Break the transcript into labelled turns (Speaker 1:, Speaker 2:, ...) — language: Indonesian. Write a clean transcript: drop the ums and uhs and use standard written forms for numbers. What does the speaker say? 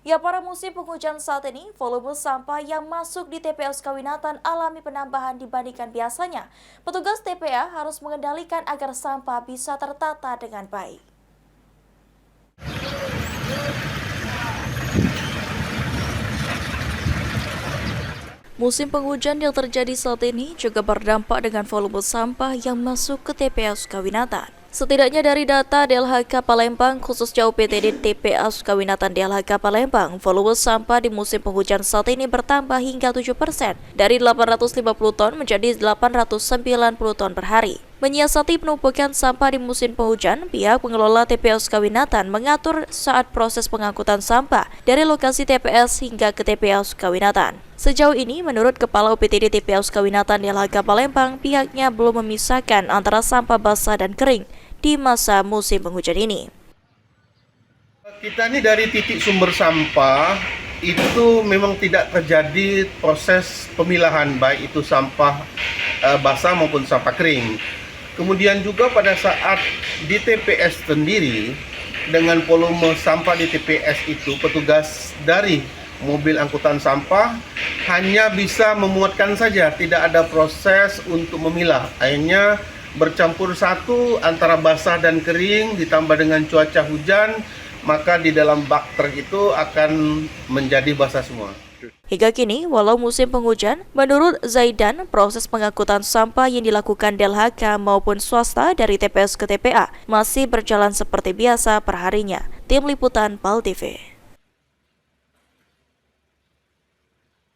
Speaker 1: Ya, para musim penghujan saat ini, volume sampah yang masuk di TPA Sukawinatan alami penambahan dibandingkan biasanya. Petugas TPA harus mengendalikan agar sampah bisa tertata dengan baik. Musim penghujan yang terjadi saat ini juga berdampak dengan volume sampah yang masuk ke TPA Sukawinatan. Setidaknya dari data DLHK Palembang, khususnya UPTD TPA Sukawinatan DLHK Palembang, volume sampah di musim penghujan saat ini bertambah hingga 7%, dari 850 ton menjadi 890 ton per hari. Menyiasati penumpukan sampah di musim penghujan, pihak pengelola TPA Sukawinatan mengatur saat proses pengangkutan sampah dari lokasi TPS hingga ke TPA Sukawinatan. Sejauh ini, menurut Kepala UPTD TPA Sukawinatan DLHK Palembang, pihaknya belum memisahkan antara sampah basah dan kering di masa musim penghujan ini.
Speaker 2: Kita ini dari titik sumber sampah itu memang tidak terjadi proses pemilahan, baik itu sampah basah maupun sampah kering. Kemudian juga pada saat di TPS sendiri, dengan volume sampah di TPS itu, petugas dari mobil angkutan sampah hanya bisa memuatkan saja, tidak ada proses untuk memilah. Akhirnya bercampur satu antara basah dan kering, ditambah dengan cuaca hujan, maka di dalam bak truk itu akan menjadi basah semua.
Speaker 1: Hingga kini, walau musim penghujan, menurut Zaidan, proses pengangkutan sampah yang dilakukan DLHK maupun swasta dari TPS ke TPA masih berjalan seperti biasa perharinya. Tim Liputan PAL TV.